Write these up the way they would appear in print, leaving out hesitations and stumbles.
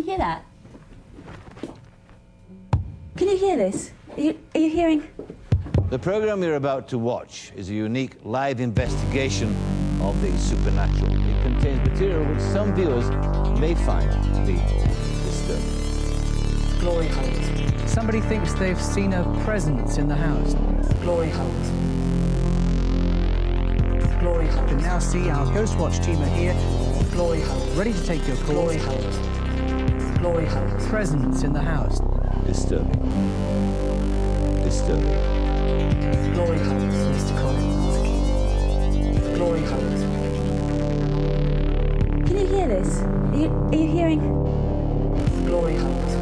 hear that? Can you hear this? Are you hearing? The program you're about to watch is a unique live investigation of the supernatural. It contains material which some viewers may find to be disturbing. Glory holes. Somebody thinks they've seen a presence in the house. Glory holes. Glory You can holes. now see our Ghostwatch team are here, Glory holes. ready to take your calls. Glory holes. Glory holes. Presence in the house. Disturbing. Disturbing. Glory holes, Mr. Collins. Glory holes. Can you hear this? Are you hearing? Glory holes.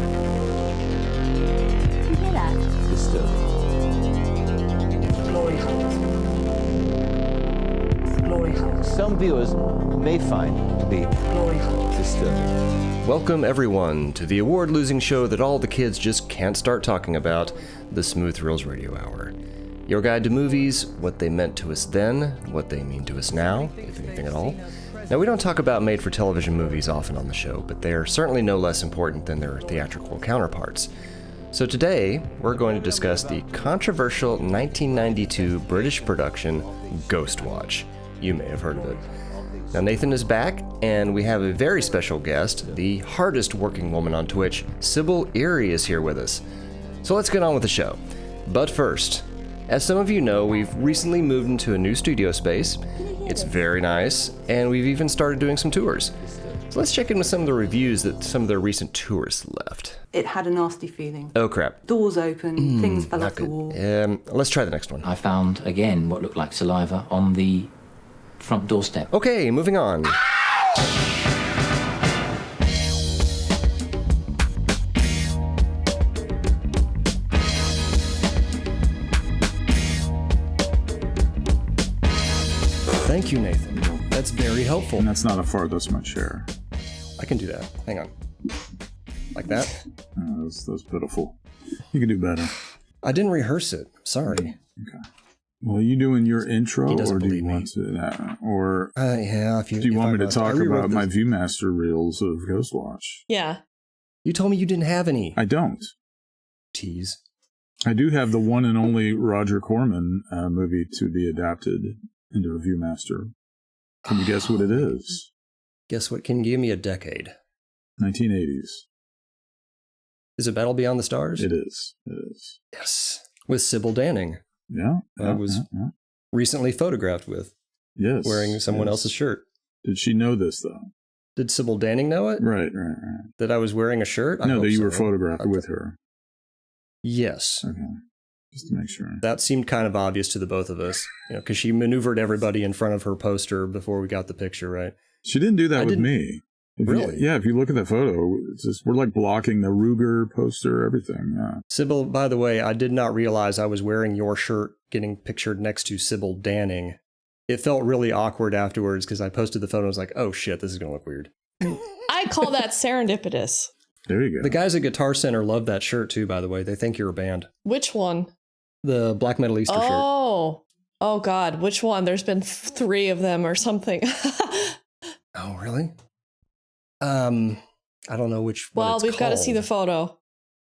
Can you hear that? Disturbing. Glory holes. Glory holes. Some viewers may find to be Glory holes. disturbing. Welcome, everyone, to the award-losing show that all the kids just can't start talking about, the Smooth Thrills Radio Hour. Your guide to movies, what they meant to us then, what they mean to us now, if anything at all. Now, we don't talk about made-for-television movies often on the show, but they are certainly no less important than their theatrical counterparts. So today, we're going to discuss the controversial 1992 British production, Ghostwatch. You may have heard of it. Now, Nathan is back, and we have a very special guest, the hardest working woman on Twitch, Sybil Erie, is here with us. So let's get on with the show. But first, as some of you know, we've recently moved into a new studio space. It's very nice, and we've even started doing some tours. So let's check in with some of the reviews that some of the recent tourists left. It had a nasty feeling. Oh crap. Doors open, things fell Not off the good. wall. Let's try the next one. I found, again, what looked like saliva on the front doorstep. Okay, moving on. Thank you, Nathan. That's very helpful. And that's not a fart, that's my chair. I can do that. Hang on. Like that? That's pitiful. You can do better. I didn't rehearse it. Sorry. Okay. Well, are you doing your intro, He doesn't or do you believe me. want to, or Yeah, if you do you if want I me to must. I talk rewrote about my this. Viewmaster reels of Ghostwatch? Yeah. You told me you didn't have any. I don't. Tease. I do have the one and only Roger Corman movie to be adapted into a Viewmaster. Can you guess what it is? Guess what? Can you give me a decade? 1980s. Is it Battle Beyond the Stars? It is. It is. Yes. With Sybil Danning. Yeah. I was recently photographed with, Yes. wearing someone yes. else's shirt. Did she know this, though? Did Sybil Danning know it? Right. That I was wearing a shirt? I No, hope that you were so. photographed Okay. with her. Yes. Okay. Just to make sure. That seemed kind of obvious to the both of us, because she maneuvered everybody in front of her poster before we got the picture, right? She didn't do that I with didn't- me. Really? If you look at that photo, it's just, we're like blocking the Ruger poster, everything. Yeah. Sybil, by the way, I did not realize I was wearing your shirt getting pictured next to Sybil Danning. It felt really awkward afterwards because I posted the photo and was like, oh shit, this is going to look weird. I call that serendipitous. There you go. The guys at Guitar Center love that shirt too, by the way. They think you're a band. Which one? The Black Metal Easter shirt. Oh God, which one? There's been 3 of them or something. Oh, really? I don't know which one Well, it's we've got to see called. the photo.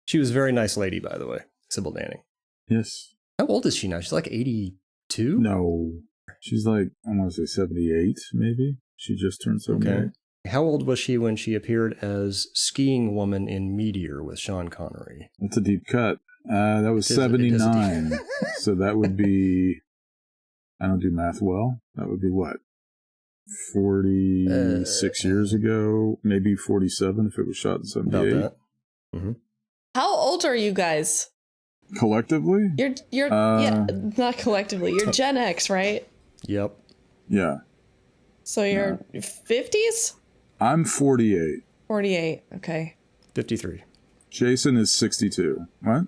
She was a very nice lady, by the way, Sybil Danning. Yes. How old is she now? She's like 82? No. She's like, I want to say 78, maybe. She just turned 78. Okay. How old was she when she appeared as Skiing Woman in Meteor with Sean Connery? That's a deep cut. That was It is a deep- 79. So that would be, I don't do math well. That would be what? 46 years ago, maybe 47 if it was shot in About 78. that. Mm-hmm. How old are you guys? Collectively? You're yeah, not collectively. You're Gen X, right? Yep. Yeah. So you're 50s? I'm 48. 48. Okay. 53. Jason is 62. What?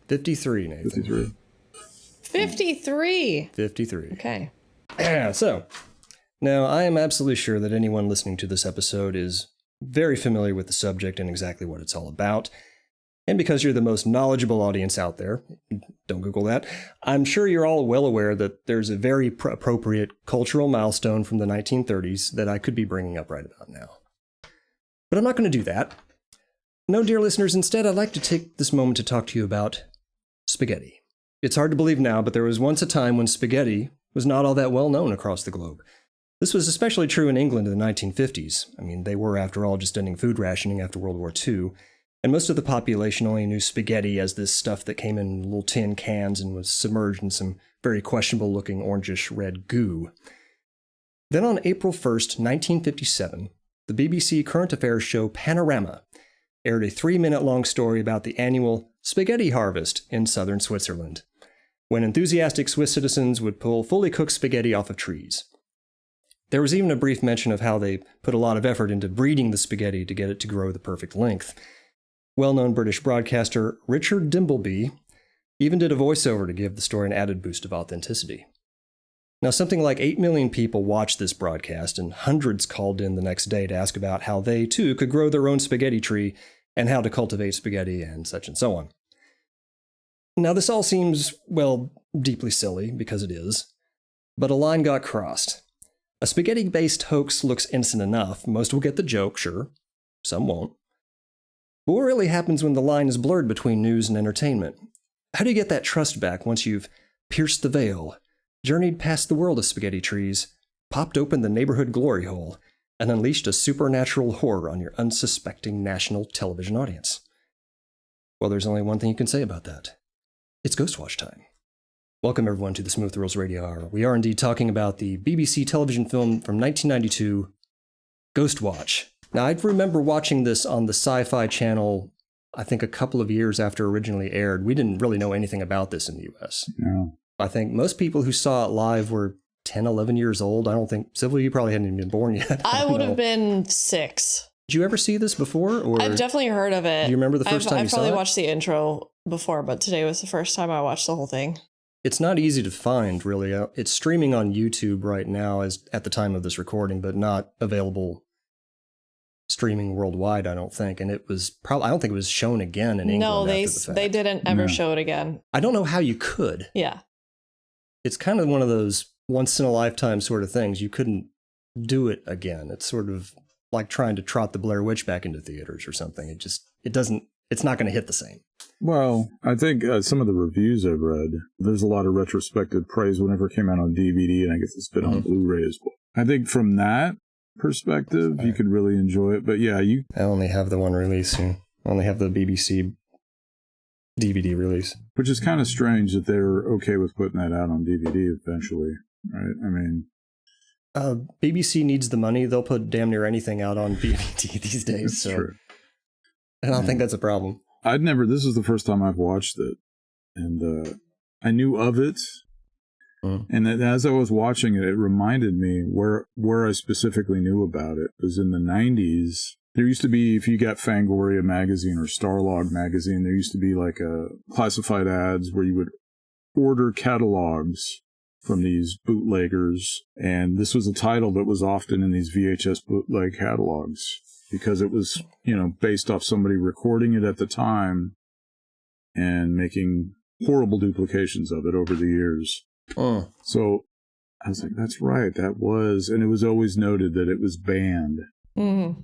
53, Nathan. 53. 53. 53. Okay. So, now I am absolutely sure that anyone listening to this episode is very familiar with the subject and exactly what it's all about. And because you're the most knowledgeable audience out there, don't Google that, I'm sure you're all well aware that there's a very appropriate cultural milestone from the 1930s that I could be bringing up right about now. But I'm not going to do that. No, dear listeners, instead I'd like to take this moment to talk to you about spaghetti. It's hard to believe now, but there was once a time when spaghetti was not all that well known across the globe. This was especially true in England in the 1950s. I mean, they were, after all, just ending food rationing after World War II, and most of the population only knew spaghetti as this stuff that came in little tin cans and was submerged in some very questionable-looking orangish red goo. Then on April 1st, 1957, the BBC current affairs show Panorama aired a 3-minute-long story about the annual spaghetti harvest in southern Switzerland, when enthusiastic Swiss citizens would pull fully cooked spaghetti off of trees. There was even a brief mention of how they put a lot of effort into breeding the spaghetti to get it to grow the perfect length. Well-known British broadcaster Richard Dimbleby even did a voiceover to give the story an added boost of authenticity. Now, something like 8 million people watched this broadcast, and hundreds called in the next day to ask about how they, too, could grow their own spaghetti tree and how to cultivate spaghetti and such and so on. Now, this all seems, well, deeply silly, because it is, but a line got crossed. A spaghetti-based hoax looks innocent enough. Most will get the joke, sure. Some won't. But what really happens when the line is blurred between news and entertainment? How do you get that trust back once you've pierced the veil, journeyed past the world of spaghetti trees, popped open the neighborhood glory hole, and unleashed a supernatural horror on your unsuspecting national television audience? Well, there's only one thing you can say about that. It's Ghostwatch time. Welcome, everyone, to the Smooth Thrills Radio Hour. We are indeed talking about the BBC television film from 1992, Ghostwatch. Now, I remember watching this on the Sci-Fi Channel, I think a couple of years after it originally aired. We didn't really know anything about this in the US. No. I think most people who saw it live were 10, 11 years old. I don't think, Sylvia, you probably hadn't even been born yet. I would have been 6. Did you ever see this before? Or I've definitely heard of it. do you remember the first time you saw it? I've probably watched the intro before, but today was the first time I watched the whole thing. It's not easy to find, really. It's streaming on YouTube right now as at the time of this recording, but not available streaming worldwide, I don't think. And it was probably, I don't think it was shown again in England. No, after the fact. they didn't ever show it again. I don't know how you could. Yeah. It's kind of one of those once in a lifetime sort of things. You couldn't do it again. It's sort of like trying to trot the Blair Witch back into theaters or something. It's not going to hit the same. Well, I think some of the reviews I've read, there's a lot of retrospective praise whenever it came out on DVD, and I guess it's been on Blu-ray as well. I think from that perspective, you could really enjoy it. But yeah, I only have the one release. I only have the BBC DVD release. Which is kind of strange that they're okay with putting that out on DVD eventually, right? I mean... BBC needs the money. They'll put damn near anything out on DVD these days. That's true. I don't think that's a problem. This is the first time I've watched it. And I knew of it. And as I was watching it, it reminded me where I specifically knew about it was in the 90s. There used to be, if you got Fangoria magazine or Starlog magazine, there used to be like a classified ads where you would order catalogs from these bootleggers. And this was a title that was often in these VHS bootleg catalogs because it was, based off somebody recording it at the time and making horrible duplications of it over the years. So I was like, that's right, that was, and it was always noted that it was banned.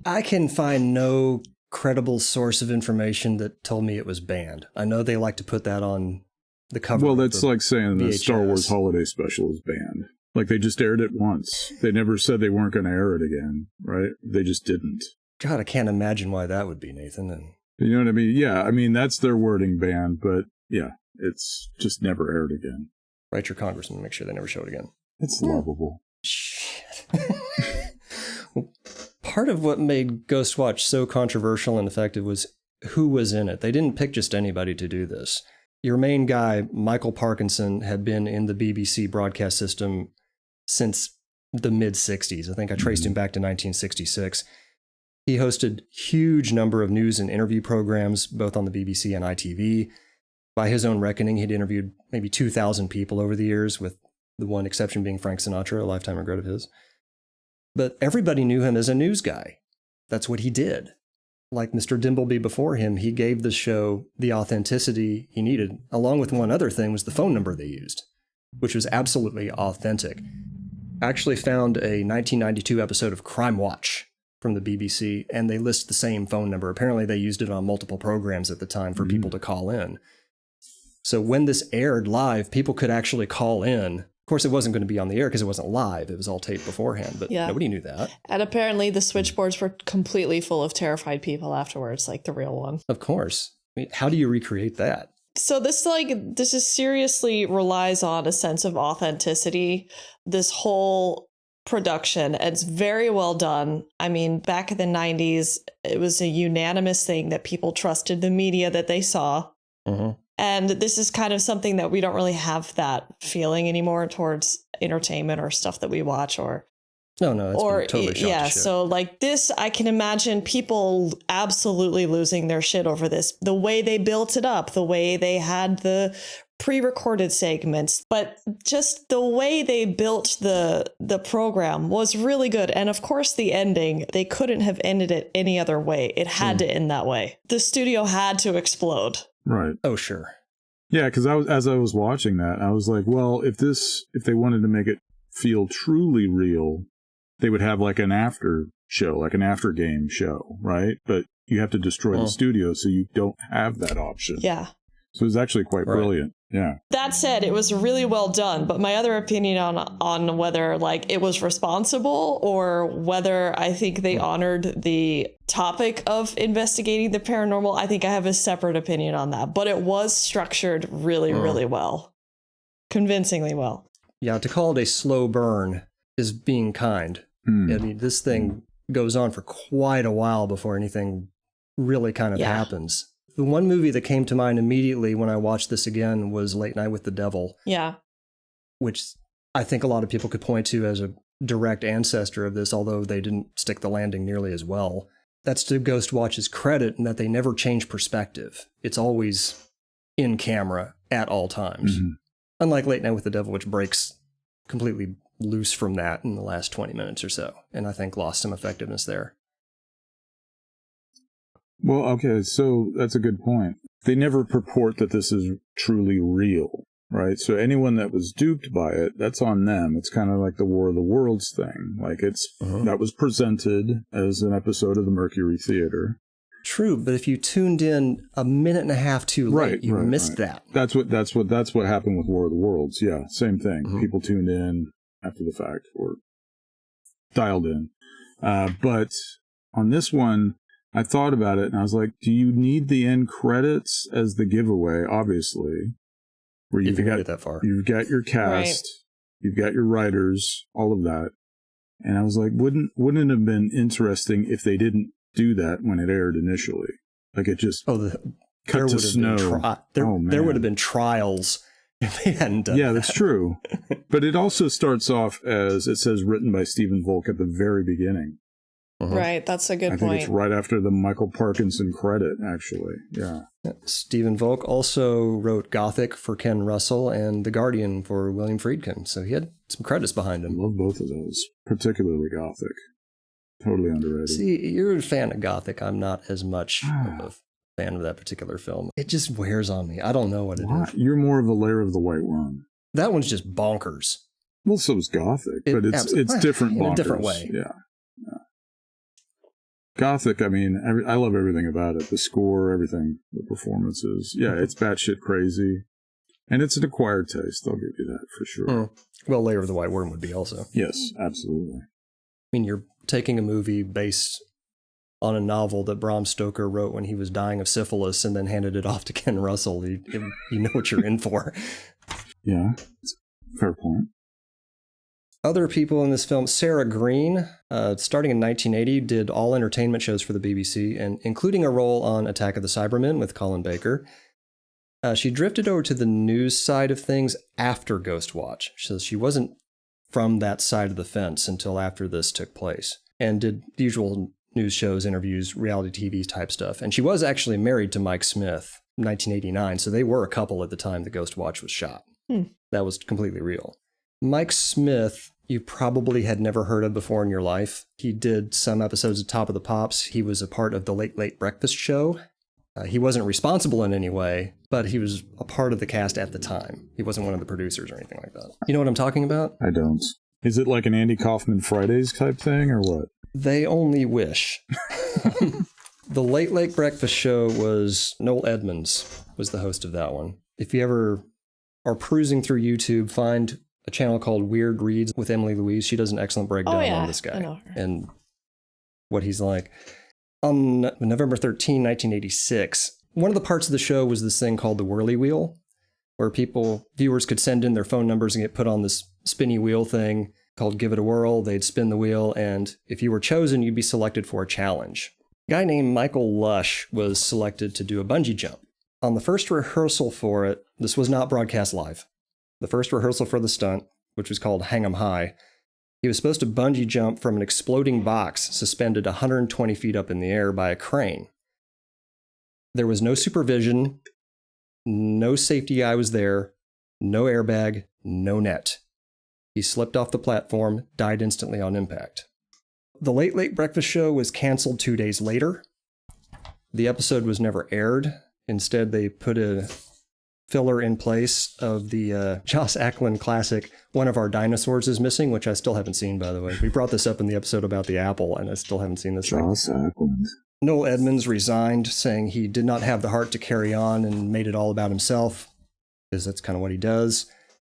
I can find no credible source of information that told me it was banned. I know they like to put that on the cover. Well, that's like saying the VHS. Star Wars Holiday Special is banned. Like they just aired it once. They never said they weren't going to air it again, right? They just didn't. God, I can't imagine why that would be, Nathan. And you know what I mean? Yeah, I mean, that's their wording, banned, but yeah, it's just never aired again. Write your congressman, make sure they never show it again. It's lovable. Shit. Well, part of what made Ghostwatch so controversial and effective was who was in it. They didn't pick just anybody to do this. Your main guy, Michael Parkinson, had been in the BBC broadcast system since the mid-60s. I think I traced him back to 1966. He hosted huge number of news and interview programs, both on the BBC and ITV. By his own reckoning, he'd interviewed maybe 2,000 people over the years, with the one exception being Frank Sinatra, a lifetime regret of his. But everybody knew him as a news guy. That's what he did. Like Mr. Dimbleby before him, he gave the show the authenticity he needed, along with one other thing was the phone number they used, which was absolutely authentic. I actually found a 1992 episode of Crime Watch from the BBC, and they list the same phone number. Apparently they used it on multiple programs at the time for people to call in. So when this aired live, people could actually call in. Of course, it wasn't going to be on the air because it wasn't live. It was all taped beforehand, but nobody knew that. And apparently the switchboards were completely full of terrified people afterwards, like the real one. Of course. I mean, how do you recreate that? So this is seriously relies on a sense of authenticity. This whole production, it's very well done. I mean, back in the 90s, it was a unanimous thing that people trusted the media that they saw. Mm-hmm. And this is kind of something that we don't really have that feeling anymore towards entertainment or stuff that we watch or. No, it's been totally shot to shit. So like this, I can imagine people absolutely losing their shit over this. The way they built it up, the way they had the pre-recorded segments, but just the way they built the program was really good. And of course, the ending, they couldn't have ended it any other way. It had to end that way. The studio had to explode. Right. Oh, sure. Yeah, because as I was watching that, I was like, well, if they wanted to make it feel truly real, they would have like an after show, like an after game show, right? But you have to destroy the studio, so you don't have that option. Yeah. So it was actually quite brilliant. Yeah. That said, it was really well done. But my other opinion on whether like it was responsible or whether I think they honored the topic of investigating the paranormal, I think I have a separate opinion on that. But it was structured really, really well. Convincingly well. Yeah, to call it a slow burn is being kind. I mean, this thing goes on for quite a while before anything really kind of happens. The one movie that came to mind immediately when I watched this again was Late Night with the Devil. Yeah. Which I think a lot of people could point to as a direct ancestor of this, although they didn't stick the landing nearly as well. That's to Ghostwatch's credit in that they never change perspective. It's always in camera at all times. Mm-hmm. Unlike Late Night with the Devil, which breaks completely loose from that in the last 20 minutes or so, and I think lost some effectiveness there. Well, okay, so that's a good point. They never purport that this is truly real, right? So anyone that was duped by it, that's on them. It's kind of like the War of the Worlds thing. Like that was presented as an episode of the Mercury Theater. True, but if you tuned in a minute and a half too late, you missed that. That's what happened with War of the Worlds. Yeah, same thing. Mm-hmm. People tuned in after the fact or dialed in. But on this one, I thought about it and I was like, do you need the end credits as the giveaway? Obviously, where you've got your cast, you've got your writers, all of that. And I was like, wouldn't it have been interesting if they didn't do that when it aired initially? Like it just cut to snow. There would have been trials if they hadn't done that. Yeah, that's true. But it also starts off as it says written by Stephen Volk at the very beginning. Uh-huh. Right, that's a good point. I think it's right after the Michael Parkinson credit, actually. Yeah. Stephen Volk also wrote Gothic for Ken Russell and The Guardian for William Friedkin, so he had some credits behind him. I love both of those, particularly Gothic. Totally underrated. See, you're a fan of Gothic. I'm not as much of a fan of that particular film. It just wears on me. I don't know what it is. You're more of a Lair of the White Worm. That one's just bonkers. Well, so is Gothic, but it's different bonkers. In a different way. Yeah. Gothic, I mean, I love everything about it. The score, everything, the performances. Yeah, it's batshit crazy. And it's an acquired taste, I'll give you that for sure. Well, Lair of the White Worm would be also. Yes, absolutely. I mean, you're taking a movie based on a novel that Bram Stoker wrote when he was dying of syphilis and then handed it off to Ken Russell. You know what you're in for. Yeah, fair point. Other people in this film, Sarah Green, starting in 1980, did all entertainment shows for the BBC, and including a role on Attack of the Cybermen with Colin Baker. She drifted over to the news side of things after Ghostwatch, so she wasn't from that side of the fence until after this took place, and did the usual news shows, interviews, reality TV type stuff. And she was actually married to Mike Smith in 1989, so they were a couple at the time the Ghostwatch was shot. That was completely real. Mike Smith, you probably had never heard of before in your life. He did some episodes of Top of the Pops. He was a part of the Late Late Breakfast Show. He wasn't responsible in any way, but he was a part of the cast at the time. He wasn't one of the producers or anything like that. You know what I'm talking about? I don't. Is it like an Andy Kaufman Fridays type thing or what? They only wish. The Late Breakfast Show was Noel Edmonds was the host of that one. If you ever are cruising through YouTube, find a channel called Weird Reads with Emily Louise. She does an excellent breakdown on this guy I know her. and what he's like. On November 13, 1986, one of the parts of the show was this thing called the Whirly Wheel, where viewers could send in their phone numbers and get put on this spinny wheel thing called Give It a Whirl. They'd spin the wheel, and if you were chosen, you'd be selected for a challenge. A guy named Michael Lush was selected to do a bungee jump. On the first rehearsal for it, this was not broadcast live. The first rehearsal for the stunt, which was called Hang 'em High, he was supposed to bungee jump from an exploding box suspended 120 feet up in the air by a crane. There was no supervision, no safety guy was there, no airbag, no net. He slipped off the platform, died instantly on impact. The Late Breakfast Show was canceled 2 days later. The episode was never aired. Instead, they put a filler in place of the Joss Ackland classic, One of Our Dinosaurs is Missing, which I still haven't seen, by the way. We brought this up in the episode about the apple, and I still haven't seen this Joss Ackland. Noel Edmonds resigned, saying he did not have the heart to carry on and made it all about himself, because that's kind of what he does.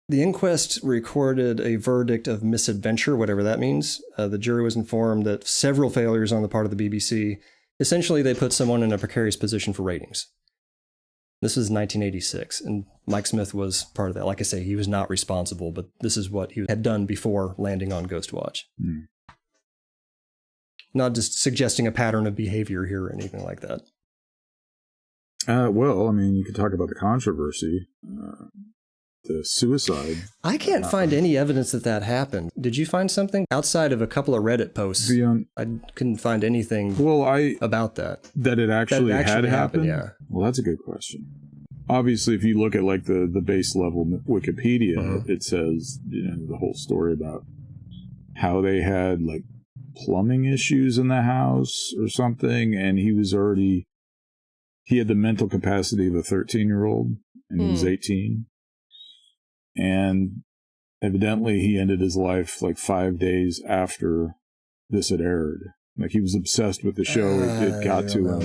The inquest recorded a verdict of misadventure, whatever that means. The jury was informed that several failures on the part of the BBC. Essentially, they put someone in a precarious position for ratings. This was 1986, and Mike Smith was part of that. Like I say, he was not responsible, but this is what he had done before landing on Ghostwatch. Mm. Not just suggesting a pattern of behavior here or anything like that. Well, I mean, you could talk about the controversy, the suicide. I can't find any evidence that happened. Did you find something? Outside of a couple of Reddit posts, I couldn't find anything about that. That it actually had happened? Yeah. Well, that's a good question. Obviously, if you look at like the base level Wikipedia, it says, the whole story about how they had like plumbing issues in the house or something, and he had the mental capacity of a 13-year-old, and he was 18. And evidently he ended his life like 5 days after this had aired. Like he was obsessed with the show. It got to him.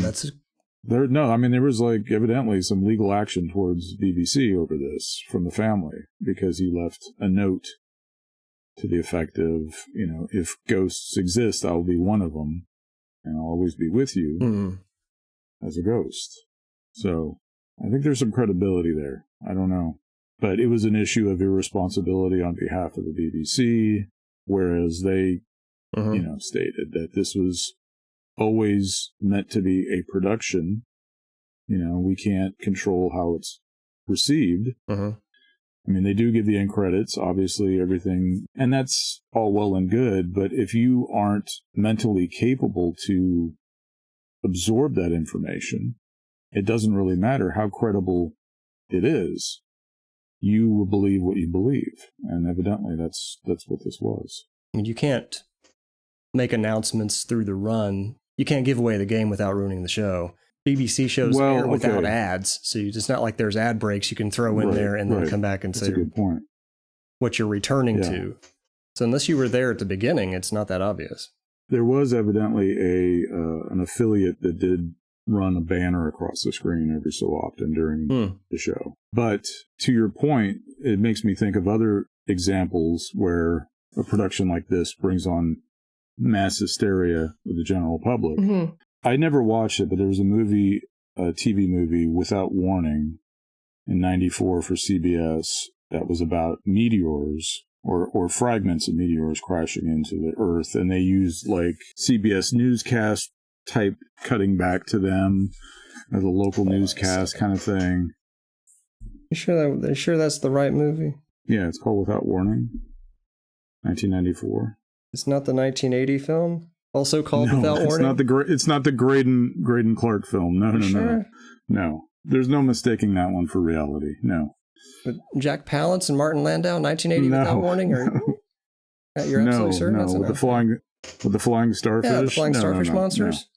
There was like evidently some legal action towards BBC over this from the family, because he left a note to the effect of, if ghosts exist, I'll be one of them, and I'll always be with you as a ghost. So I think there's some credibility there. I don't know. But it was an issue of irresponsibility on behalf of the BBC, whereas they, stated that this was always meant to be a production. We can't control how it's received. I mean, they do give the end credits, obviously, everything, and that's all well and good, but if you aren't mentally capable to absorb that information, it doesn't really matter how credible it is. You will believe what you believe, and evidently that's what this was. I mean, you can't make announcements through the run. You can't give away the game without ruining the show. BBC shows air without ads, so it's not like there's ad breaks you can throw in there and then come back and say what you're returning to. So unless you were there at the beginning, it's not that obvious. There was evidently an affiliate that did run a banner across the screen every so often during the show. But to your point, it makes me think of other examples where a production like this brings on mass hysteria with the general public. I never watched it, but there was a TV movie, Without Warning, in '94 for CBS that was about meteors or fragments of meteors crashing into the Earth, and they used like CBS newscast type cutting back to them as a local newscast kind of thing. You sure that's the right movie? Yeah, it's called Without Warning, 1994. It's not the 1980 film, also called Without Warning. It's not the Graydon Clark film. No. There's no mistaking that one for reality. No. But Jack Palance and Martin Landau, 1980 Without Warning, you're absolutely certain? No, with the flying starfish. Yeah, the flying starfish monsters.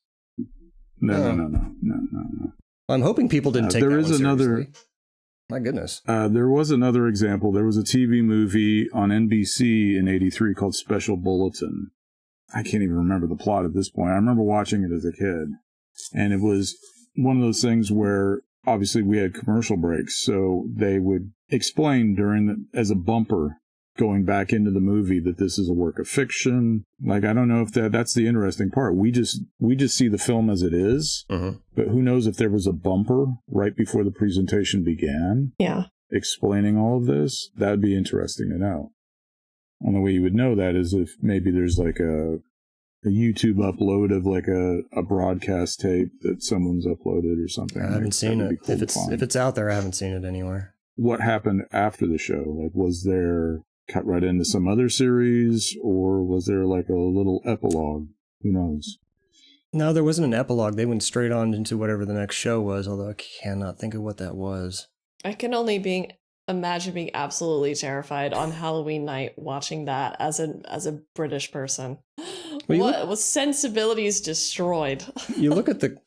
No. I'm hoping people didn't take that one seriously. Another. My goodness. There was another example. There was a TV movie on NBC in '83 called Special Bulletin. I can't even remember the plot at this point. I remember watching it as a kid, and it was one of those things where obviously we had commercial breaks, so they would explain as a bumper going back into the movie that this is a work of fiction. Like, I don't know if that's the interesting part. We just see the film as it is, but who knows if there was a bumper right before the presentation began explaining all of this. That'd be interesting to know. Only way you would know that is if maybe there's like a YouTube upload of like a broadcast tape that someone's uploaded or something. I haven't seen it. Cool if it's out there, I haven't seen it anywhere. What happened after the show? Like, was there cut right into some other series, or was there like a little epilogue? Who knows? No, there wasn't an epilogue. They went straight on into whatever the next show was, although I cannot think of what that was. I can only imagine being absolutely terrified on Halloween night watching that as a British person. What was sensibilities destroyed? You look at the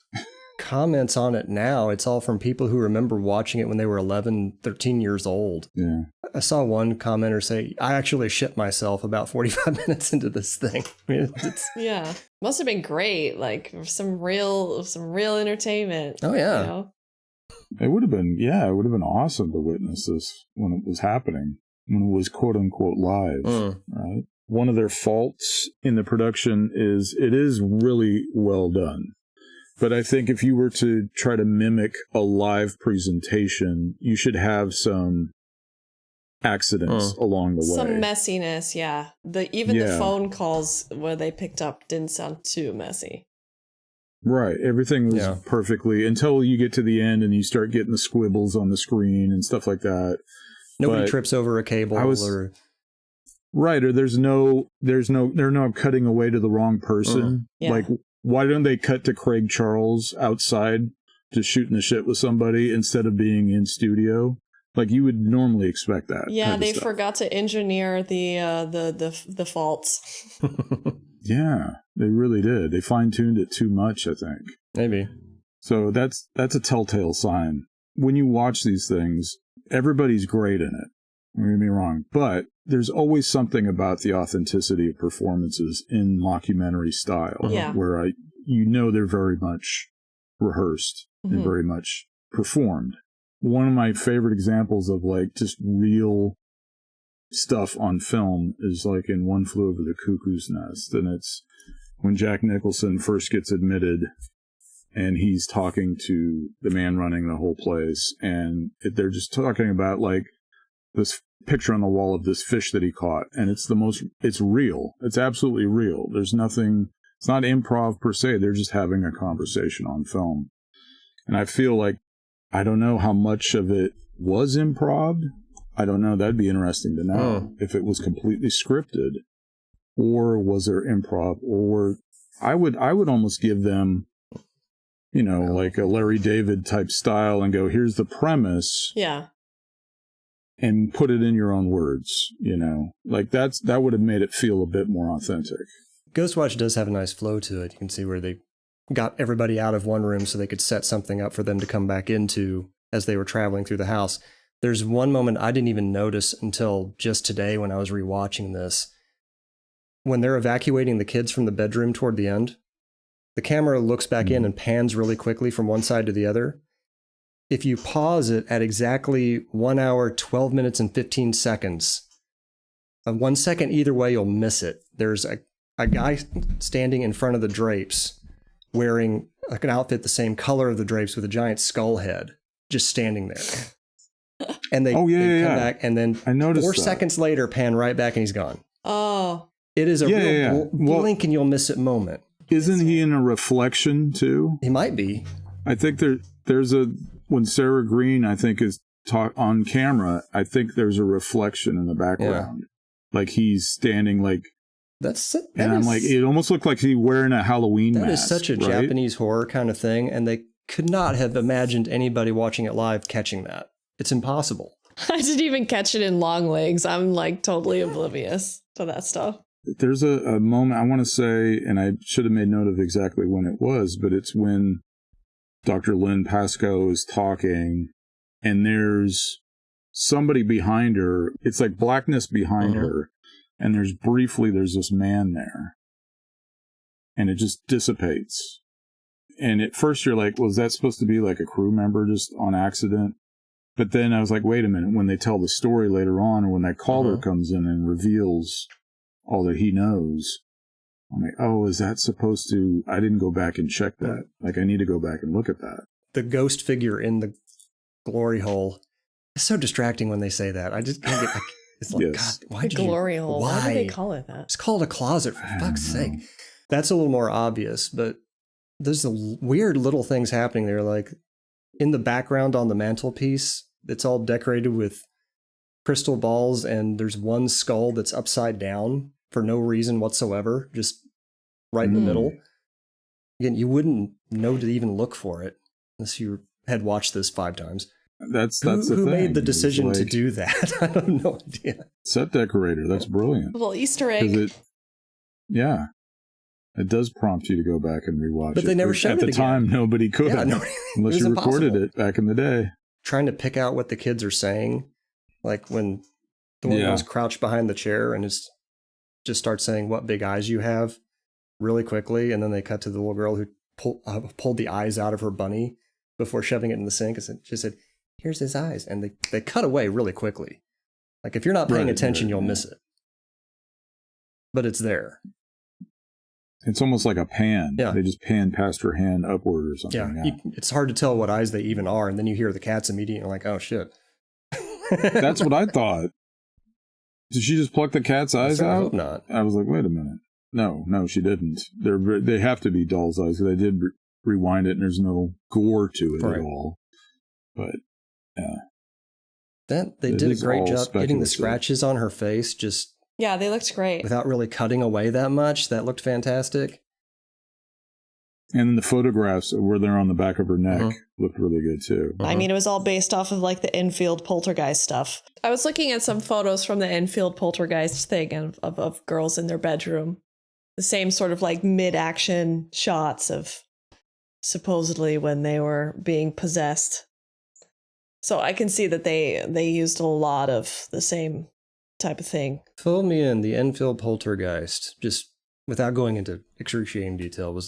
comments on it now, it's all from people who remember watching it when they were 11, 13 years old. Yeah. I saw one commenter say, I actually shit myself about 45 minutes into this thing. I mean, yeah. Must have been great. Like some real entertainment. Oh, yeah. You know? It would have been awesome to witness this when it was happening, when it was quote unquote live, right? One of their faults in the production is it is really well done. But I think if you were to try to mimic a live presentation, you should have some accidents along the way. Some messiness, yeah. The phone calls where they picked up didn't sound too messy. Right. Everything was perfectly until you get to the end and you start getting the squibbles on the screen and stuff like that. Nobody trips over a cable Right, or they're not cutting away to the wrong person. Yeah. Like, why don't they cut to Craig Charles outside just shooting the shit with somebody instead of being in studio? Like, you would normally expect that. Yeah, they forgot to engineer the faults. Yeah, they really did. They fine-tuned it too much, I think. Maybe. So that's a telltale sign. When you watch these things, everybody's great in it. Don't get me wrong. But there's always something about the authenticity of performances in mockumentary style where they're very much rehearsed and very much performed. One of my favorite examples of like just real stuff on film is like in One Flew Over the Cuckoo's Nest, and it's when Jack Nicholson first gets admitted and he's talking to the man running the whole place, and they're just talking about like this picture on the wall of this fish that he caught, and it's real. It's absolutely real. There's nothing, it's not improv per se. They're just having a conversation on film. And I feel like, I don't know how much of it was improv. I don't know. That'd be interesting to know if it was completely scripted, or was there improv, or I would almost give them, like a Larry David type style and go, here's the premise. Yeah. And put it in your own words, like that would have made it feel a bit more authentic. Ghostwatch does have a nice flow to it. You can see where they got everybody out of one room so they could set something up for them to come back into as they were traveling through the house. There's one moment I didn't even notice until just today when I was rewatching this. When they're evacuating the kids from the bedroom toward the end, the camera looks back in and pans really quickly from one side to the other. If you pause it at exactly 1 hour, 12 minutes, and 15 seconds, 1 second either way, you'll miss it. There's a guy standing in front of the drapes wearing like an outfit the same color of the drapes with a giant skull head, just standing there. And they come back, and then I noticed 4 seconds later, pan right back, and he's gone. Oh. It is a real blink and you'll miss it moment. Isn't he in a reflection, too? He might be. I think there's when Sarah Green, I think, is on camera, I think there's a reflection in the background. Yeah. Like he's standing like... I'm like, it almost looked like he's wearing a Halloween mask. That is such a Japanese horror kind of thing, and they could not have imagined anybody watching it live catching that. It's impossible. I didn't even catch it in long legs. I'm like totally oblivious to that stuff. There's a moment I want to say, and I should have made note of exactly when it was, but it's when Dr. Lynn Pascoe is talking, and there's somebody behind her. It's like blackness behind her, and there's this man there. and it just dissipates. And at first you're like, was that supposed to be like a crew member just on accident? But then I was like, wait a minute, when they tell the story later on, or when that caller comes in and reveals all that he knows, I'm like, oh, is that supposed to... I didn't go back and check that. Like, I need to go back and look at that. The ghost figure in the glory hole. It's so distracting when they say that. I just can't get... It's like, Yes. God, why The did you... glory hole. Why do they call it that? It's called a closet, for fuck's sake. That's a little more obvious, but there's weird little things happening there. Like, in the background on the mantelpiece, it's all decorated with crystal balls, and there's one skull that's upside down for no reason whatsoever, just right in the middle. Again, you wouldn't know to even look for it unless you had watched this 5 times. That's who the thing. made the decision It's to like, do that? I have no idea. set decorator. That's brilliant. A little Easter 'Cause egg. it does prompt you to go back and rewatch it. But they never showed At it the again. time, nobody could. Yeah, nobody- unless it was you recorded impossible. it back in the day. Trying to pick out what the kids are saying, like when the one goes crouched behind the chair and just starts saying what big eyes you have really quickly, and then they cut to the little girl who pulled the eyes out of her bunny before shoving it in the sink, and she said, "Here's his eyes," and they cut away really quickly. Like, if you're not paying attention, you'll miss it. But it's there. It's almost like a pan. Yeah. They just pan past her hand upward or something. Yeah, it's hard to tell what eyes they even are, and then you hear the cats immediately, and you're like, oh shit. That's what I thought. Did she just pluck the cat's eyes I out? hope not. I was like, wait a minute. No, she didn't. They have to be doll's eyes. They did rewind it, and there's no gore to it at all. But yeah, They It did a is great all job getting the speculative. scratches on her face, just Yeah, they looked great. without really cutting away that much. That looked fantastic. and then the photographs where they're on the back of her neck looked really good too. I mean, it was all based off of like the Enfield poltergeist stuff. I was looking at some photos from the Enfield poltergeist thing of girls in their bedroom. The same sort of like mid-action shots of supposedly when they were being possessed. So I can see that they used a lot of the same type of thing. Fill me in. The Enfield poltergeist, just without going into excruciating detail,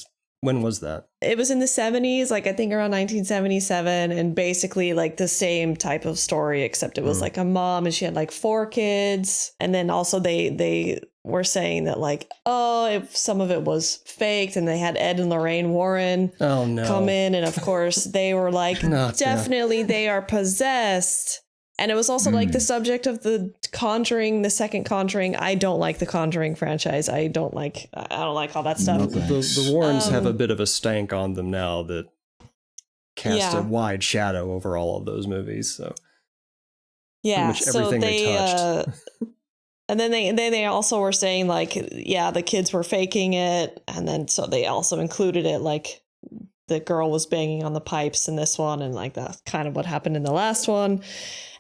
when was that? It was in the 70s, like I think around 1977, and basically like the same type of story, except it was like a mom and she had like 4 kids. And then also they were saying that like, some of it was faked, and they had Ed and Lorraine Warren come in. And of course they were like, definitely they are possessed. And it was also like the subject of the Conjuring, the second Conjuring. I don't like the Conjuring franchise. I don't like all that stuff. The Warrens have a bit of a stank on them now that cast a wide shadow over all of those movies. So yeah, pretty much everything they touched. And then they also were saying like, the kids were faking it, and then so they also included it like the girl was banging on the pipes in this one, and like that's kind of what happened in the last one.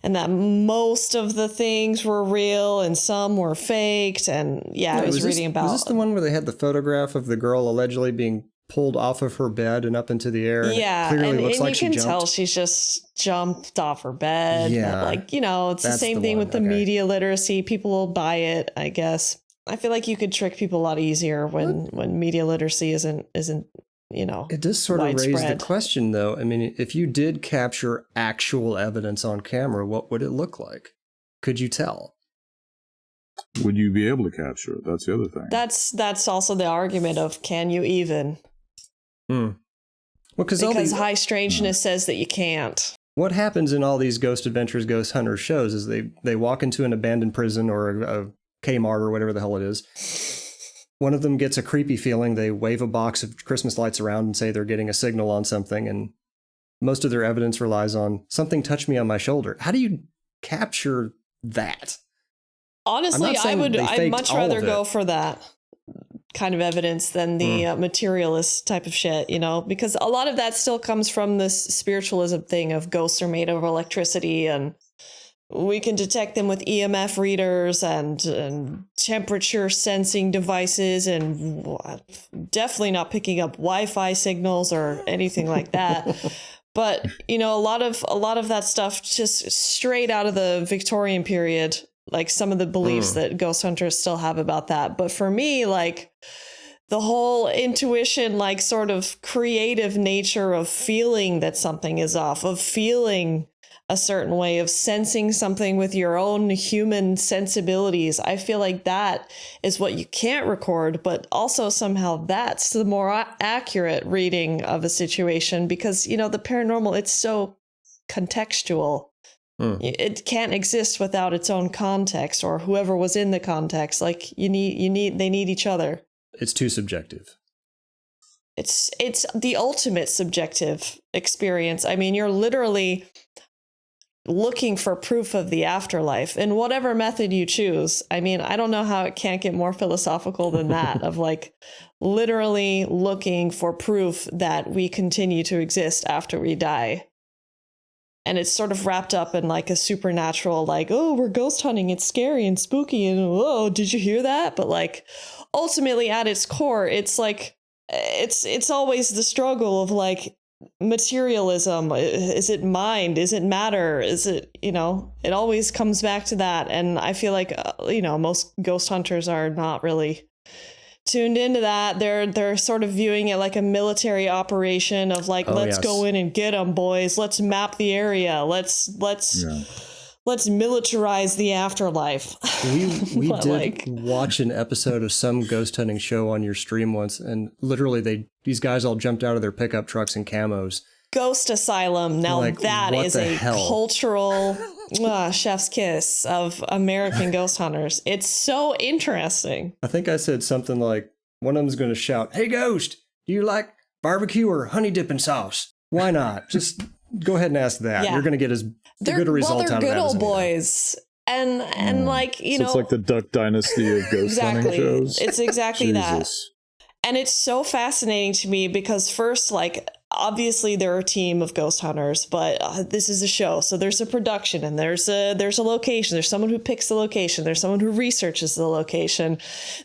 And that most of the things were real and some were faked. And I was reading about... Was this the one where they had the photograph of the girl allegedly being pulled off of her bed and up into the air? Yeah, and it clearly looks and like you she can jumped. tell she's just jumped off her bed. Yeah, but like, it's the that's same the thing one, with the okay. media literacy. People will buy it, I guess. I feel like you could trick people a lot easier when media literacy isn't It does sort of raise the question, though. I mean, if you did capture actual evidence on camera, what would it look like? Could you tell? Would you be able to capture it? That's the other thing. That's also the argument of, can you even? Well, because high strangeness says that you can't. What happens in all these Ghost Adventures, Ghost Hunters shows is they walk into an abandoned prison or a Kmart or whatever the hell it is. One of them gets a creepy feeling. They wave a box of Christmas lights around and say they're getting a signal on something, and most of their evidence relies on something touched me on my shoulder. How do you capture that? Honestly, I'd much rather go for that kind of evidence than the materialist type of shit, because a lot of that still comes from this spiritualism thing of ghosts are made of electricity, and we can detect them with EMF readers and temperature sensing devices, and definitely not picking up Wi-Fi signals or anything like that. But, a lot of that stuff just straight out of the Victorian period, like some of the beliefs that ghost hunters still have about that. But for me, like the whole intuition, like sort of creative nature of feeling that something is off, of feeling a certain way, of sensing something with your own human sensibilities. I feel like that is what you can't record, but also somehow that's the more accurate reading of a situation, because, you know, the paranormal, it's so contextual. It can't exist without its own context, or whoever was in the context. Like they need each other. It's too subjective. It's the ultimate subjective experience. I mean, you're literally looking for proof of the afterlife in whatever method you choose. I mean, I don't know how it can't get more philosophical than that, of like literally looking for proof that we continue to exist after we die. And it's sort of wrapped up in like a supernatural, like, oh, we're ghost hunting, it's scary and spooky, and oh, did you hear that? But like ultimately at its core, it's like it's always the struggle of like materialism. Is it mind? Is it matter? Is it, you know, it always comes back to that. And I feel like you know, most ghost hunters are not really tuned into that. They're sort of viewing it like a military operation of like, let's go in and get them, boys. Let's map the area. Let's militarize the afterlife. We did watch an episode of some ghost hunting show on your stream once, and literally these guys all jumped out of their pickup trucks in camos. Ghost Asylum. Now like, that is a cultural chef's kiss of American ghost hunters. It's so interesting. I think I said something like, one of them's going to shout, "Hey, Ghost, do you like barbecue or honey dipping sauce? Why not? Just go ahead and ask that. Yeah. You're going to get as good a result out of that. They're good old boys. And like, you know. It's like the Duck Dynasty of ghost hunting shows. It's exactly that. And it's so fascinating to me because first, like, obviously they're a team of ghost hunters, but this is a show. So there's a production and there's a location. There's someone who picks the location. There's someone who researches the location.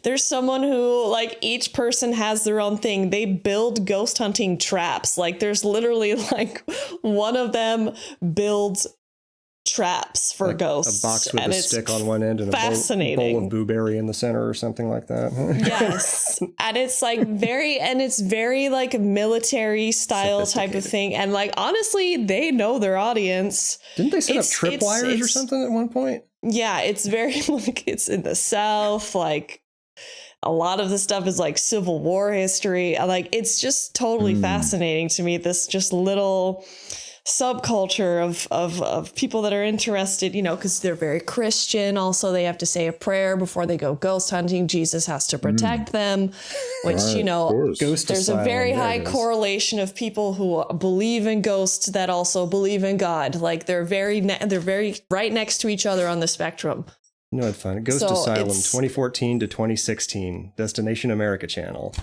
There's someone who, like, each person has their own thing. They build ghost hunting traps. Like there's literally like one of them builds traps for like ghosts. A box with a stick on one end and a bowl of blueberry in the center or something like that. Yes. And it's like very like military style type of thing. And like, honestly, they know their audience. Didn't they set up tripwires or something at one point? Yeah, it's very like, it's in the South. Like a lot of the stuff is like Civil War history. Like, it's just totally fascinating to me. This just little subculture of people that are interested, you know, because they're very Christian. Also, they have to say a prayer before they go ghost hunting. Jesus has to protect them, which, you know, there's a very high correlation of people who believe in ghosts that also believe in God. Like they're very right next to each other on the spectrum. You know, it's fun. Ghost Asylum 2014 to 2016, Destination America channel.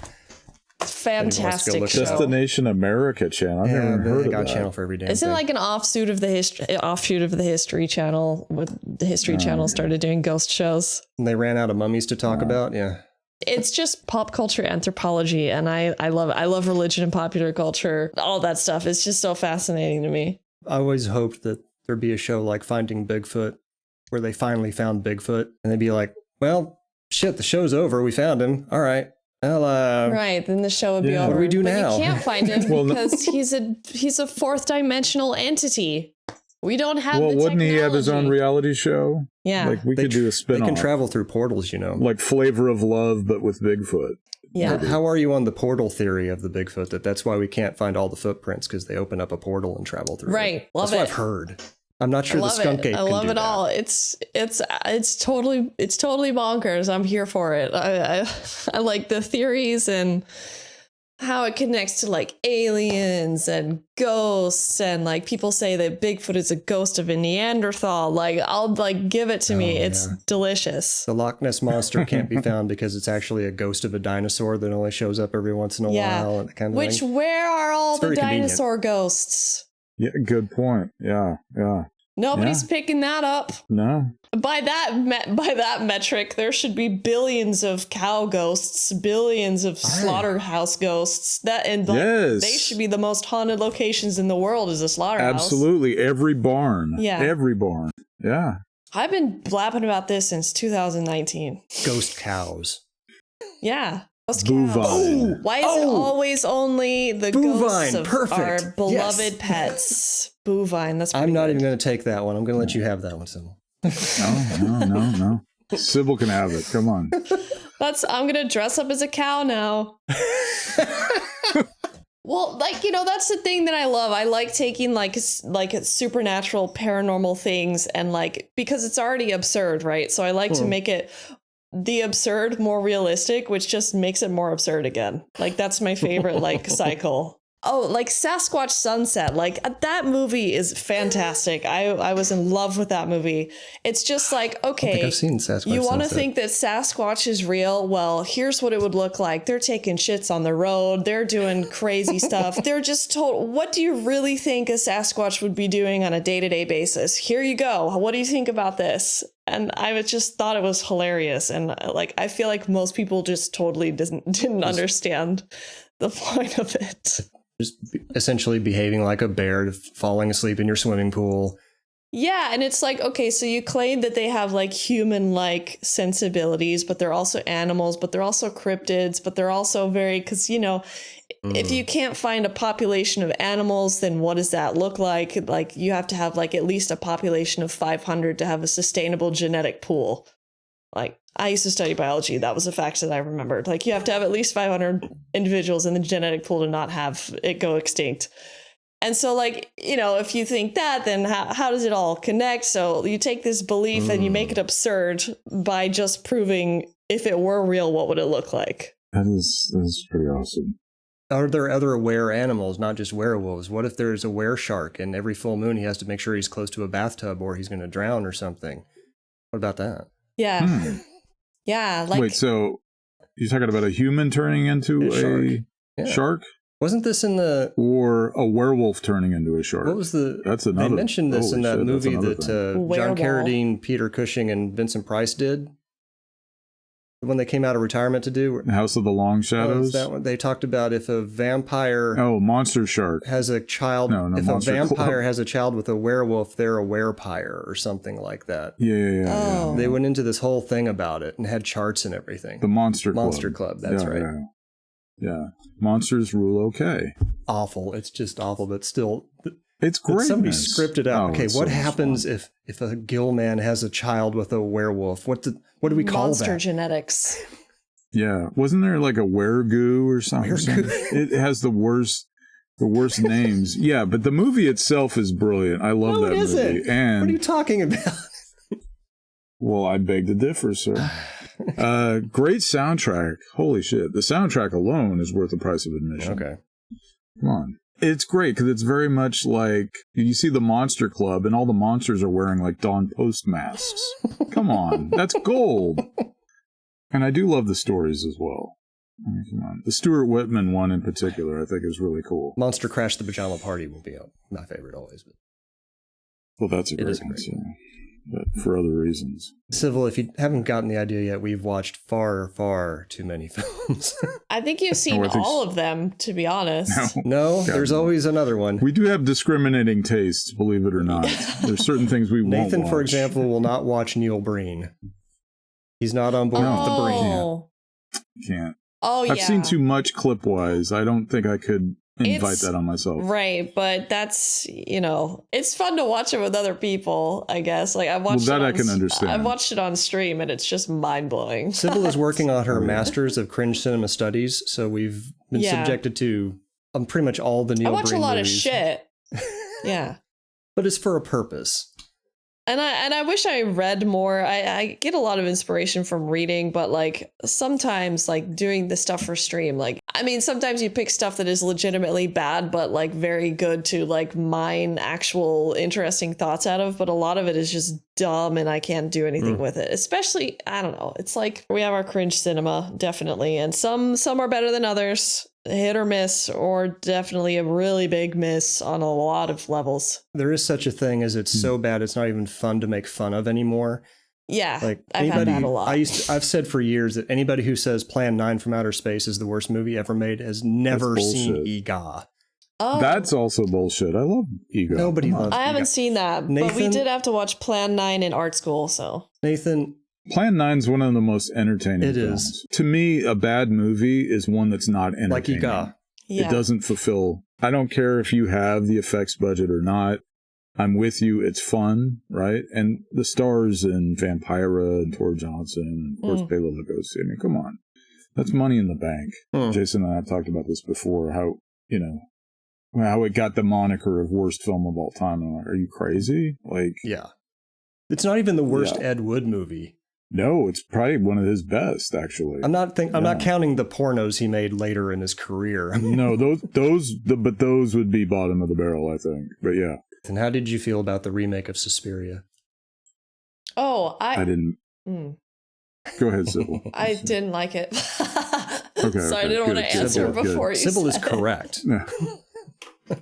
Fantastic show. Destination America channel. I've never heard of that. Channel for every damn Isn't it like an offshoot of the History Channel? When the History Channel started doing ghost shows, and they ran out of mummies to talk about. Yeah, it's just pop culture anthropology, and I love religion and popular culture. All that stuff is just so fascinating to me. I always hoped that there'd be a show like Finding Bigfoot, where they finally found Bigfoot, and they'd be like, "Well, shit, the show's over. We found him. All right." Well, right, then the show would be over. What do we do now? You can't find him because he's a fourth dimensional entity. We don't have the technology. Wouldn't he have his own reality show? Yeah. Like we could do a spin-off. They can travel through portals, you know. Like Flavor of Love, but with Bigfoot. Yeah. How are you on the portal theory of the Bigfoot? That's why we can't find all the footprints, because they open up a portal and travel through. Right. That's what I've heard. I'm not sure the skunk ape can do that. I love it all. It's totally bonkers. I'm here for it. I like the theories and how it connects to like aliens and ghosts, and like people say that Bigfoot is a ghost of a Neanderthal. Like, I'll like give it to me. It's delicious. The Loch Ness monster can't be found because it's actually a ghost of a dinosaur that only shows up every once in a while. And that kind of thing. Where are all the dinosaur ghosts? Yeah, good point. Yeah. Nobody's picking that up. No. By that metric, there should be billions of cow ghosts, billions of slaughterhouse ghosts. They should be the most haunted locations in the world. Is a slaughterhouse? Absolutely, every barn. Yeah, every barn. Yeah. I've been blabbing about this since 2019. Ghost cows. Yeah. Bovine. Why is it always only the ghosts of Perfect. our beloved Yes. pets? Bovine. That's I'm not pretty even going to take that one. I'm going to let you have that one, Sybil. No. Sybil can have it. Come on. I'm gonna dress up as a cow now. Well, like, that's the thing that I love. I like taking like supernatural paranormal things and like, because it's already absurd, right? So I like to make it the absurd more realistic, which just makes it more absurd again. Like, that's my favorite like cycle. Oh, like Sasquatch Sunset, like that movie is fantastic. I was in love with that movie. It's just like, okay, I think I've seen Sasquatch you want to Sunset. think that Sasquatch is real? Well, here's what it would look like. They're taking shits on the road. They're doing crazy stuff. They're just told, what do you really think a Sasquatch would be doing on a day-to-day basis? Here you go. What do you think about this? And I just thought it was hilarious. And like, I feel like most people just totally didn't understand the point of it. Just essentially behaving like a bear, falling asleep in your swimming pool. Yeah, and it's like, okay, so you claim that they have like human-like sensibilities, but they're also animals, but they're also cryptids, but they're also very, because, if you can't find a population of animals, then what does that look like? Like, you have to have like at least a population of 500 to have a sustainable genetic pool. Like, I used to study biology. That was a fact that I remembered. Like, you have to have at least 500 individuals in the genetic pool to not have it go extinct. And so, like, if you think that, then how does it all connect? So you take this belief and you make it absurd by just proving if it were real, what would it look like? That is pretty awesome. Are there other aware animals, not just werewolves? What if there's a were shark and every full moon he has to make sure he's close to a bathtub or he's going to drown or something? What about that? Yeah. Yeah. Like, Wait, so you're talking about a human turning into a shark? Wasn't this in the... Or a werewolf turning into a shark? What was the... That's another... They mentioned this in that movie that John Werewolf. Carradine, Peter Cushing, and Vincent Price did. When they came out of retirement to do... House of the Long Shadows? That one. They talked about if a vampire... Oh, Monster Shark. ...has a child... No, if Monster a vampire Club. has a child with a werewolf, they're a werepire or something like that. Yeah. They went into this whole thing about it and had charts and everything. The Monster Club. Monster Club, that's right. Yeah. Monsters rule okay. Awful. It's just awful, but still... It's great. Somebody scripted out. Okay, it's what so much happens fun. if a gill man has a child with a werewolf? What do we call monster that? genetics. Yeah. Wasn't there like a weregoo or something? Weregoo? It has the worst names. Yeah, but the movie itself is brilliant. I love that movie. And what are you talking about? well, I beg to differ, sir. Great soundtrack. Holy shit. The soundtrack alone is worth the price of admission. Okay. Come on. It's great because it's very much like you see the Monster Club and all the monsters are wearing like Dawn Post masks. Come on. That's gold. And I do love the stories as well. I mean, come on. The Stuart Whitman one in particular, I think is really cool. Monster Crash the Pajama Party will be my favorite always. But Well, that's a great one, too. But for other reasons. Civil, if you haven't gotten the idea yet, we've watched far, far too many films. I think you've seen all of them, to be honest. No, there's always another one. We do have discriminating tastes, believe it or not. There's certain things we won't Nathan, watch. for example, will not watch Neil Breen. He's not on board with the Breen. Can't. Oh, yeah. I've seen too much clip-wise. I don't think I could invite that on myself. Right, but that's, it's fun to watch it with other people, I guess. Like, I've watched I can understand. I've watched it on stream, and it's just mind-blowing. Sybil is working on her master's of cringe cinema studies, so we've been subjected to pretty much all the Neil Breen movies. I watch a lot of shit. Yeah. But it's for a purpose. And I wish I read more. I get a lot of inspiration from reading, but like sometimes like doing the stuff for stream, like, I mean, sometimes you pick stuff that is legitimately bad, but like very good to like mine actual interesting thoughts out of. But a lot of it is just dumb and I can't do anything with it. Especially, I don't know. It's like we have our cringe cinema, definitely. And some are better than others. Hit or miss, or definitely a really big miss on a lot of levels. There is such a thing as it's so bad it's not even fun to make fun of anymore. Yeah, like I've had that a lot. I've said for years that anybody who says Plan 9 from Outer Space is the worst movie ever made has never seen EGA. Oh, that's also bullshit. I love Ego. Nobody loves I haven't seen that, Nathan, but we did have to watch Plan 9 in art school, so. Nathan, Plan 9 is one of the most entertaining films. Is. To me, a bad movie is one that's not entertaining. Like Iga. Yeah. It doesn't fulfill. I don't care if you have the effects budget or not. I'm with you. It's fun, right? And the stars in Vampira and Tor Johnson, and of course, Bela Lugosi. I mean, come on. That's money in the bank. Jason and I have talked about this before, how, you know, how it got the moniker of worst film of all time. I'm like, are you crazy? Like, Yeah. It's not even the worst Ed Wood movie. no, it's probably one of his best, actually. I'm not counting the pornos he made later in his career. No, but those would be bottom of the barrel, I think. But yeah. And how did you feel about the remake of Suspiria? Oh, I didn't. Go ahead, Sybil. I didn't like it. Okay, so I didn't want to good. answer Sybil, before good. you Sybil is said. correct.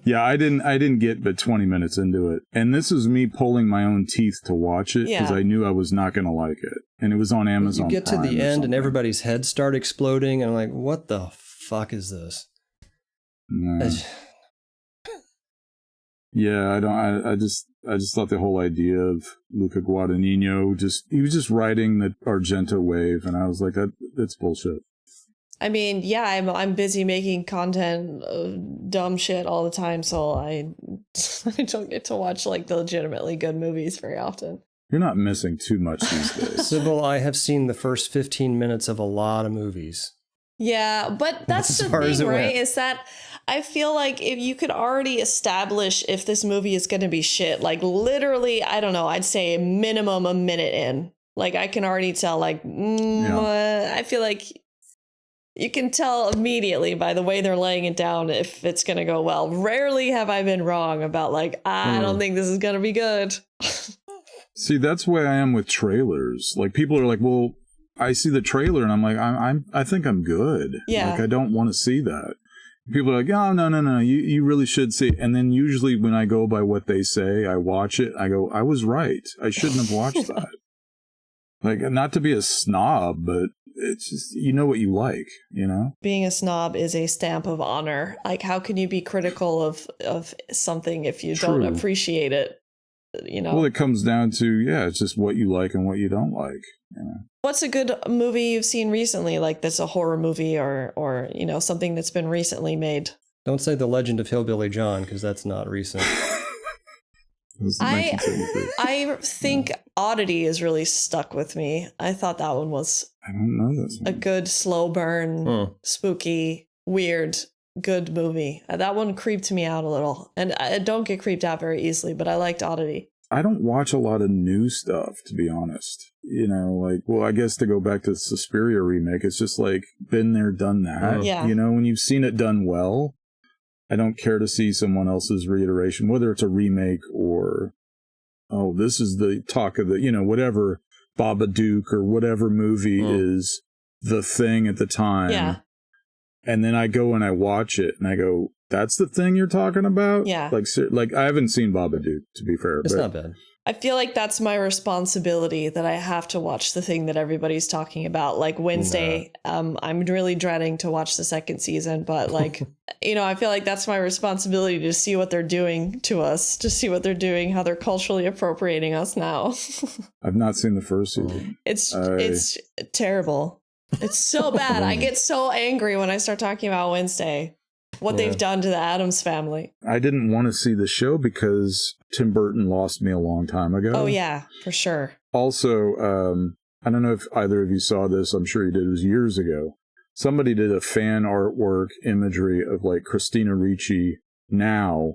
Yeah, I didn't get but 20 minutes into it. And this was me pulling my own teeth to watch it because I knew I was not going to like it. And it was on Amazon. You get to the end and everybody's heads start exploding and I'm like, what the fuck is this? Yeah, I just thought the whole idea of Luca Guadagnino, he was just riding the Argento wave, and I was like, that's bullshit. I mean, yeah, I'm busy making content, dumb shit all the time, so I don't get to watch like the legitimately good movies very often. You're not missing too much these days. Sybil, I have seen the first 15 minutes of a lot of movies. Yeah, but that's the thing, right? Is that I feel like if you could already establish if this movie is going to be shit, like literally, I don't know, I'd say minimum a minute in. Like I can already tell, like, I feel like you can tell immediately by the way they're laying it down if it's going to go well. Rarely have I been wrong about like, I don't think this is going to be good. See, that's the way I am with trailers. Like people are like, well, I see the trailer and I'm like, I think I'm good. Yeah. Like I don't want to see that. People are like, oh, no. You really should see it. And then usually when I go by what they say, I watch it. I go, I was right. I shouldn't have watched that. Like, not to be a snob, but it's just, you know what you like, you know? Being a snob is a stamp of honor. Like, how can you be critical of something if you don't appreciate it? You know? Well, it comes down to, it's just what you like and what you don't like. You know? What's a good movie you've seen recently, like that's a horror movie or you know, something that's been recently made? Don't say The Legend of Hillbilly John, because that's not recent. I think Oddity is really stuck with me. I thought that one was I don't know this one. A good slow burn, spooky, weird, good movie. That one creeped me out a little. And I don't get creeped out very easily, but I liked Oddity. I don't watch a lot of new stuff, to be honest. You know, like, well, I guess to go back to the Suspiria remake, it's just like, been there, done that. Yeah. You know, when you've seen it done well, I don't care to see someone else's reiteration, whether it's a remake or, oh, this is the talk of the, you know, whatever, Babadook or whatever movie is the thing at the time. Yeah. And then I go and I watch it and I go, that's the thing you're talking about? Yeah. Like I haven't seen Babadook, to be fair. It's not bad. I feel like that's my responsibility, that I have to watch the thing that everybody's talking about. Like Wednesday, I'm really dreading to watch the second season, but like, you know, I feel like that's my responsibility to see what they're doing to us, to see what they're doing, how they're culturally appropriating us now. I've not seen the first season. It's terrible. It's so bad. I get so angry when I start talking about Wednesday. What they've done to the Addams family. I didn't want to see the show because Tim Burton lost me a long time ago. Oh, yeah, for sure. Also, I don't know if either of you saw this. I'm sure you did. It was years ago. Somebody did a fan artwork imagery of like Christina Ricci now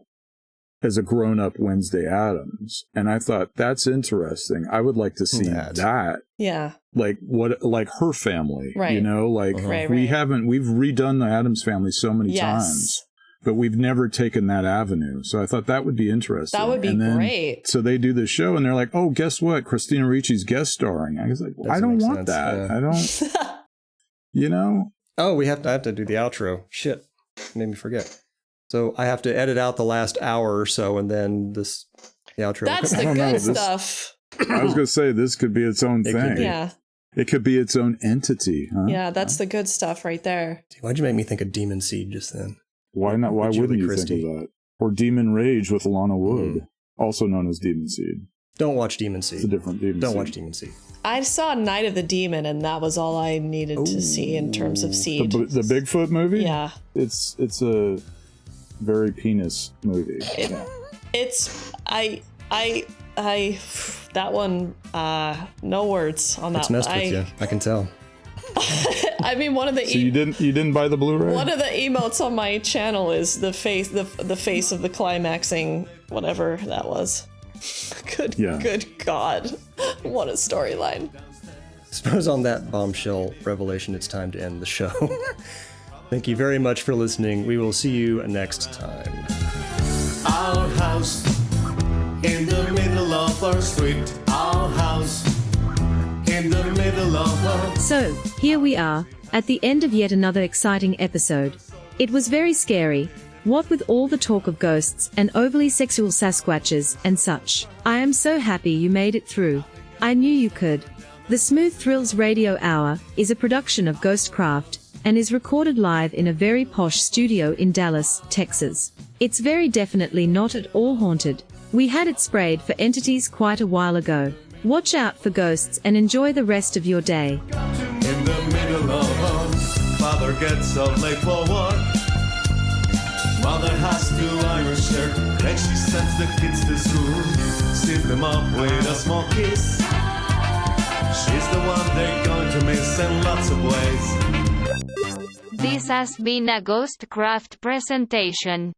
as a grown-up Wednesday Addams. And I thought, that's interesting. I would like to see that. Yeah. Like her family, right. You know, like we've redone the Addams family so many times, but we've never taken that avenue. So I thought that would be interesting. That would be great. So they do the show and they're like, oh, guess what? Christina Ricci's guest starring. I was like, well, I don't want that. Yeah. I don't, you know? Oh, I have to do the outro. Shit. Made me forget. So I have to edit out the last hour or so and then the outro. That's the good stuff. I was going to say, this could be its own thing. Yeah. It could be its own entity. Huh? Yeah, that's the good stuff right there. Why'd you make me think of Demon Seed just then? Why not? Why wouldn't you think of that? Or Demon Rage with Lana Wood, also known as Demon Seed. Don't watch Demon Sea. It's a different Demon Don't Sea. watch Demon Sea. I saw Night of the Demon, and that was all I needed to see in terms of seed. The Bigfoot movie? Yeah. It's a very penis movie. It's that one. No words on that. It's messed with you. I can tell. I mean, one of the So you didn't buy the Blu-ray? one of the emotes on my channel is the face of the climaxing whatever that was. Good God, what a storyline. I suppose on that bombshell revelation, it's time to end the show. Thank you very much for listening. We will see you next time. Our house in the middle of our street. Our house in the middle of our... So, here we are, at the end of yet another exciting episode. It was very scary, what with all the talk of ghosts and overly sexual sasquatches and such. I am so happy you made it through. I knew you could. The Smooth Thrills Radio Hour is a production of Ghostcraft and is recorded live in a very posh studio in Dallas, Texas. It's very definitely not at all haunted. We had it sprayed for entities quite a while ago. Watch out for ghosts and enjoy the rest of your day. In the middle of our... Father gets up late for work. Mother has to iron her shirt. Then she sends the kids to school. Sit them up with a small kiss. She's the one they're going to miss in lots of ways. This has been a Ghostcraft presentation.